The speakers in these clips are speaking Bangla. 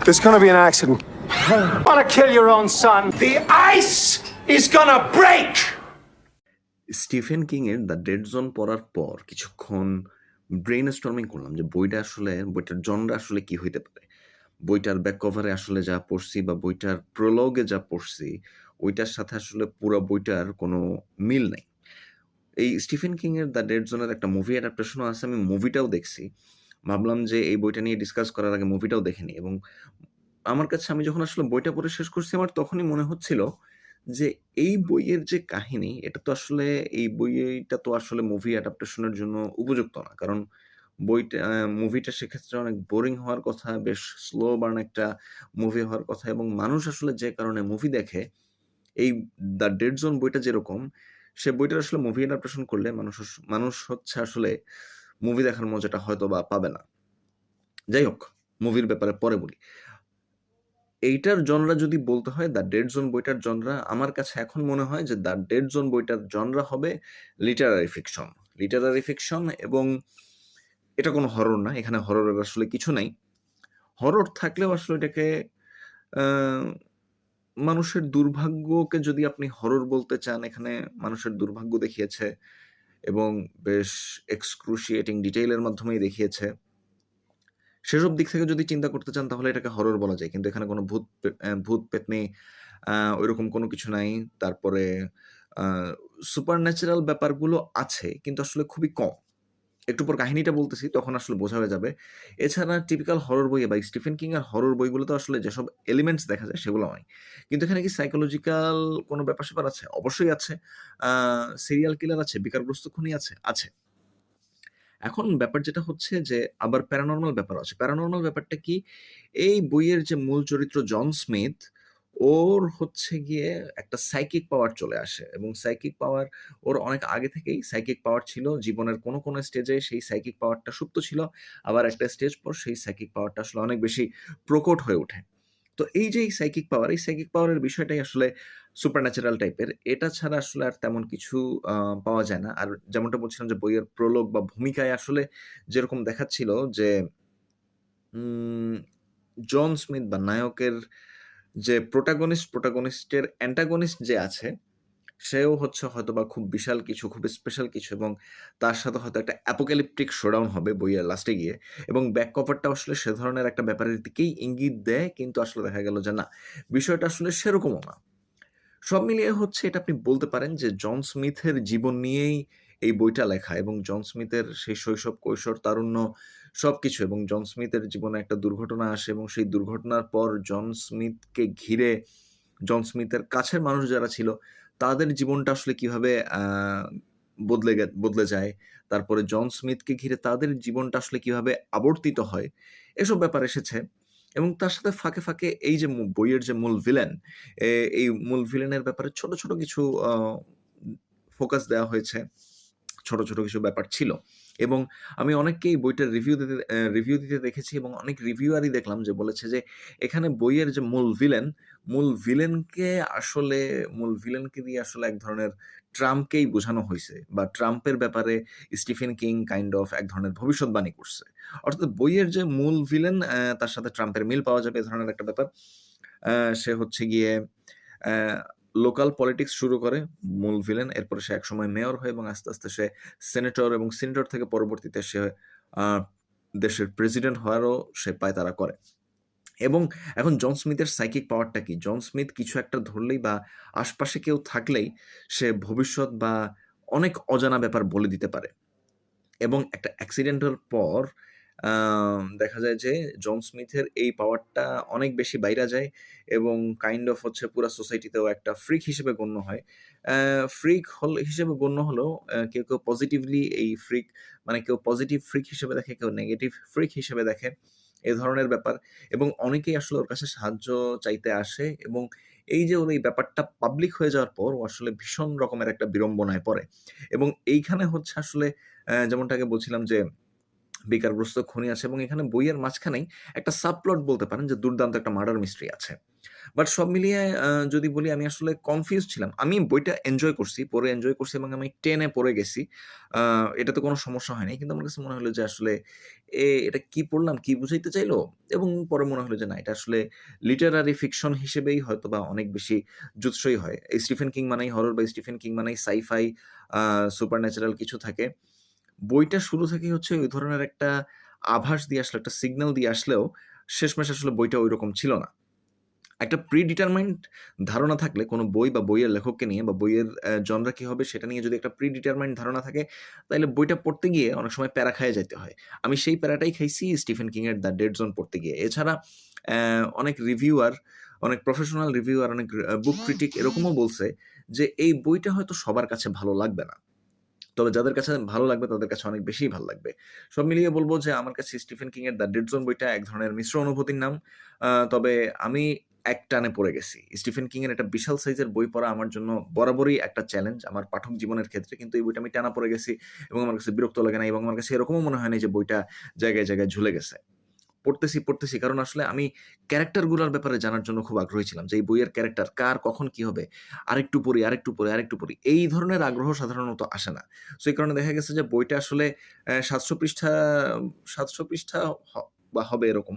There's gonna be an accident. Wanna kill your own son? The ice is gonna break! Stephen king এর দ্য ডেড জোন পড়ার পর কিছুক্ষণ ব্রেইন স্টর্মিং করলাম যে বইটার জনরা আসলে কি হইতে পারে। বইটার ব্যাক কভারে আসলে যা পড়ছি বা বইটার প্রোলগে যা পড়ছি ওইটার সাথে আসলে পুরো বইটার কোনো মিল নাই। এই স্টিফেন কিং এর দ্য ডেড জোনের একটা মুভি অ্যাডাপ্টেশনও আছে, আমি মুভিটাও দেখছি। ভাবলাম যে এই বইটা নিয়ে ডিসকাস করার আগে মুভিটাও দেখে নিই, এবং আমার কাছে আমি যখন আসলে বইটা পড়ে শেষ করছি আমার তখনই মনে হচ্ছিল যে এই বইয়ের যে কাহিনী এটা তো আসলে এই বইটা তো আসলে মুভি অ্যাডাপ্টেশনের জন্য উপযুক্ত না। কারণ মুভিটা সেক্ষেত্রে অনেক বোরিং হওয়ার কথা, বেশ স্লো বার্ন একটা মুভি হওয়ার কথা, এবং মানুষ আসলে যে কারণে মুভি দেখে এই দ্য ডেড জোন বইটা যেরকম, সে বইটার আসলে মুভি অ্যাডাপ্টেশন করলে মানুষ হচ্ছে আসলে মুভি দেখার মজাটা হয়তো বা পাবে না। যাই হোক, মুভির ব্যাপারে পরে বলি। এইটার জনরা যদি বলতে হয় দ্য ডেড জোন বইটার জনরা, আমার কাছে এখন মনে হয় যে দ্য ডেড জোন বইটার জনরা হবে লিটারারি ফিকশন, এবং এটা কোনো হরর না। এখানে হররের আসলে কিছু নাই। হরর থাকলেও আসলে এটাকে মানুষের দুর্ভাগ্যকে যদি আপনি হরর বলতে চান, এখানে মানুষের দুর্ভাগ্য দেখিয়েছে এবং বেশ এক্সক্রুশিয়েটিং ডিটেইলের মাধ্যমেই দেখিয়েছে। সেসব দিক থেকে যদি চিন্তা করতে চান তাহলে এটাকে হরর বলা যায়। কিন্তু এখানে কোনো ভূত-পেত্নী ওইরকম কোনো কিছু নাই। তারপরে আ সুপারন্যাচারাল ব্যাপারগুলো আছে কিন্তু আসলে খুবই কম। একটু পর কাহিনীটা বলতেছি, তখন আসলে বোঝা হয়ে যাবে। এছাড়া টিপিক্যাল হরর বইয়ে বা স্টিফেন কিং এর হরর বইগুলোতে আসলে যেসব এলিমেন্টস দেখা যায় সেগুলো নাই। কিন্তু এখানে কি সাইকোলজিক্যাল কোনো ব্যাপার-স্যাপার আছে? অবশ্যই আছে। আ সিরিয়াল কিলার আছে, বিকারগ্রস্ত খুনি আছে? আছে। এখন ব্যাপার যেটা হচ্ছে যে আবার প্যারানরমাল ব্যাপার আছে। প্যারানরমাল ব্যাপারটা কি? এই বইয়ের যে মূল চরিত্র জন স্মিথ, ওর হচ্ছে গিয়ে একটা সাইকিক পাওয়ার চলে আসে, এবং সাইকিক পাওয়ার ওর অনেক আগে থেকেই সাইকিক পাওয়ার ছিল। জীবনের কোনো স্টেজে সেই সাইকিক পাওয়ারটা সুপ্ত ছিল। আবার একটা স্টেজ পর সেই সাইকিক পাওয়ারটা আসলে অনেক বেশি প্রকট হয়ে ওঠে। তো এই যে এই সাইকিক পাওয়ারের বিষয়টাই আসলে সুপারন্যাচারাল টাইপের। এটা ছাড়া আসলে আর তেমন কিছু আ পাওয়া যায় না। আর যেমনটা বলছিলাম যে বইয়ের প্রোলগ বা ভূমিকায় আসলে যেরকম দেখাচ্ছিল যে উম জন স্মিথ বা নায়কের যে প্রোটাগনিস্টের অ্যান্টাগনিস্ট যে আছে, সেও হচ্ছে হয়তোবা খুব বিশাল কিছু, খুব স্পেশাল কিছু, এবং তার সাথে হয়তো একটা অ্যাপোক্যালিপটিক শোডাউন হবে বইয়ের লাস্টে গিয়ে, এবং ব্যাক কভারটা আসলে সে ধরনের একটা ব্যাপারের দিকেই ইঙ্গিত দেয়, কিন্তু আসলে দেখা গেল যে না, বিষয়টা আসলে সেরকমও না। সব মিলিয়ে হচ্ছে এটা আপনি বলতে পারেন যে জন স্মিথের জীবন নিয়েই এই বইটা লেখা, এবং জন স্মিথের সেই শৈশব, কৈশোর, তারুণ্য সবকিছু, এবং জন স্মিথের জীবনে একটা দুর্ঘটনা আসে এবং সেই দুর্ঘটনার পর জন স্মিথকে ঘিরে জন স্মিথের কাছের মানুষ যারা ছিল তাদের জীবনটা আসলে কিভাবে বদলে যায়। তারপরে জন স্মিথকে ঘিরে তাদের জীবনটা আসলে কিভাবে আবর্তিত হয়, এসব ব্যাপার এসেছে। এবং তার সাথে ফাঁকে এই যে বইয়ের যে মূল ভিলেন, এ এই মূল ভিলেনের ব্যাপারে ছোট কিছু আ ফোকাস দেওয়া হয়েছে। ছোট কিছু ব্যাপার ছিল। এবং আমি অনেককেই বইটার রিভিউ দিতে দেখেছি, এবং অনেক রিভিউয়ারই দেখলাম যে বলেছে যে এখানে বইয়ের যে মূল ভিলেনকে আসলে মূল ভিলেনকে দিয়ে আসলে এক ধরনের ট্রাম্পকেই বোঝানো হইছে, বা ট্রাম্পের ব্যাপারে স্টিফেন কিং কাইন্ড অফ এক ধরনের ভবিষ্যদ্বাণী করছে। অর্থাৎ বইয়ের যে মূল ভিলেন তার সাথে ট্রাম্পের মিল পাওয়া যাবে, এ ধরনের একটা ব্যাপার। সে হচ্ছে গিয়ে অ্যা লোকাল পলিটিক্স শুরু করে মূল ভিলেন। এরপরে সে একসময় মেয়র হয় এবং আস্তে সে সিনেটর, এবং সিনেটর থেকে পরবর্তীতে সে আ দেশের প্রেসিডেন্ট হওয়ারও সে পায়তারা করে। এবং এখন জন স্মিথের সাইকিক পাওয়ারটা কি? জন স্মিথ কিছু একটা ধরলেই বা আশপাশে কেউ থাকলেই সে ভবিষ্যৎ বা অনেক অজানা ব্যাপার বলে দিতে পারে। এবং একটা অ্যাক্সিডেন্টের পর দেখা যায় যে জন স্মিথের এই পাওয়ারটা অনেক বেশি বাইরা যায়, এবং কাইন্ড অফ হচ্ছে পুরা সোসাইটিতেও একটা ফ্রিক হিসেবে গণ্য হয়। হিসেবে গণ্য হলেও কেউ পজিটিভলি এই ফ্রিক, মানে কেউ পজিটিভ ফ্রিক হিসেবে দেখে, কেউ নেগেটিভ ফ্রিক হিসেবে দেখে। এ ধরনের ব্যাপার, এবং অনেকেই আসলে ওর কাছে সাহায্য চাইতে আসে, এবং এই যে ওর এই ব্যাপারটা পাবলিক হয়ে যাওয়ার পর ও আসলে ভীষণ রকমের একটা বিড়ম্বনায় পড়ে। এবং এইখানে হচ্ছে আসলে যেমনটা আগে বলছিলাম যে বেকারগ্রস্ত খুনি আছে, এবং এখানে বইয়ের মাঝখানেই একটা সাবপ্লট বলতে পারেন যে দুর্দান্ত একটা মার্ডার মিস্ট্রি আছে। বাট সব মিলিয়ে যদি বলি আমি আসলে কনফিউজড ছিলাম। আমি বইটা এনজয় করছি, পড়ে এনজয় করছি এবং আমি টেনে পড়ে গেছি। আ এটাতে কোনো সমস্যা হয়নি। কিন্তু আমার কাছে মনে হলো যে আসলে এটা কি পড়লাম? কি বুঝাইতে চাইলো? এবং পরে মনে হলো যে না, এটা আসলে লিটারারি ফিকশন হিসেবেই হয়তোবা অনেক বেশি জুতসই হয়। এই স্টিফেন কিং মানেই হরর বা স্টিফেন কিং মানেই সাই-ফাই, সুপারন্যাচারাল কিছু থাকে। বইটা শুরু থেকেই হচ্ছে ওই ধরনের একটা আভাস দিয়ে আসলে, একটা সিগন্যাল দিয়ে আসলেও শেষমেশ আসলে বইটা ঐরকম ছিল না। একটা প্রিডিটারমাইন্ড ধারণা থাকলে কোনো বই বা বইয়ের লেখককে নিয়ে বা বইয়ের জনরা কি হবে সেটা নিয়ে যদি একটা প্রিডিটারমাইন্ড ধারণা থাকে, তাইলে বইটা পড়তে গিয়ে অনেক সময় প্যারা খাইয়া যাইতে হয়। আমি সেই প্যারাটাই খাইছি স্টিফেন কিং এর 'দ্য ডেড জোন' পড়তে গিয়ে। এছাড়া অনেক রিভিউয়ার, অনেক প্রফেশনাল রিভিউয়ার, অনেক বুক ক্রিটিক এরকমও বলছে যে, এই বইটা হয়তো সবার কাছে ভালো লাগবে না। তবে যাদের কাছে ভালো লাগবে তাদের কাছে অনেক বেশিই ভাল লাগবে। সব মিলিয়ে বলব যে আমার কাছে স্টিফেন কিং এর 'দ্য ডেড জোন' বইটা এক ধরনের মিশ্র অনুভূতির নাম। তবে আমি একটানে পড়ে গেছি। স্টিফেন কিং এর একটা বিশাল সাইজের বই পড়া আমার জন্য বরাবরই একটা চ্যালেঞ্জ আমার পাঠক জীবনের ক্ষেত্রে। কিন্তু এই বইটা আমি টানা পড়ে গেছি এবং আমার কাছে বিরক্ত লাগে নাই এবং আমার কাছে এরকমও মনে হয় নাই যে বইটা জায়গায়, জায়গায় ঝুলে গেছে। পড়তেছি কারণ আসলে আমি ক্যারেক্টার গুলার ব্যাপারে জানার জন্য খুব আগ্রহী ছিলাম যে এই বইয়ের ক্যারেক্টার কার কখন কি হবে? আরেকটু পড়ি। এই ধরনের আগ্রহ সাধারণত আসে না। সো এই কারণে দেখা গেছে যে বইটা আসলে ৭০০ পৃষ্ঠা ৭০০ পৃষ্ঠা হ বা হবে এরকম।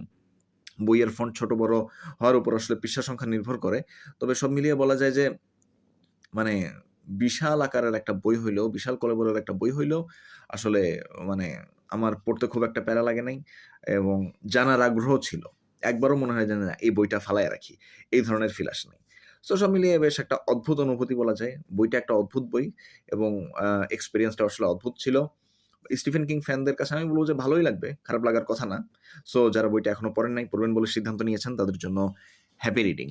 বইয়ের ফন্ট ছোট বড় হওয়ার উপর আসলে পৃষ্ঠা সংখ্যা নির্ভর করে। তবে সব মিলিয়ে বলা যায় যে মানে বিশাল আকারের একটা বই হইলেও, বিশাল কলেবরের একটা বই হইলেও আসলে মানে আমার পড়তে খুব একটা প্যারা লাগে নাই এবং জানার আগ্রহ ছিল। একবারও মনে হয় যে না এই বইটা ফালাইয়া রাখি। এই ধরনের ফিল আসে নাই। সো সব মিলিয়ে বেশ একটা অদ্ভুত অনুভূতি বলা যায়। বইটা একটা অদ্ভুত বই এবং আ এক্সপেরিয়েন্সটা আসলে অদ্ভুত ছিল। স্টিফেন কিং ফ্যানদের কাছে আমি বলব যে ভালোই লাগবে। খারাপ লাগার কথা না। সো যারা বইটা এখনো পড়েন নাই, পড়বেন বলে সিদ্ধান্ত নিয়েছেন তাদের জন্য হ্যাপি রিডিং।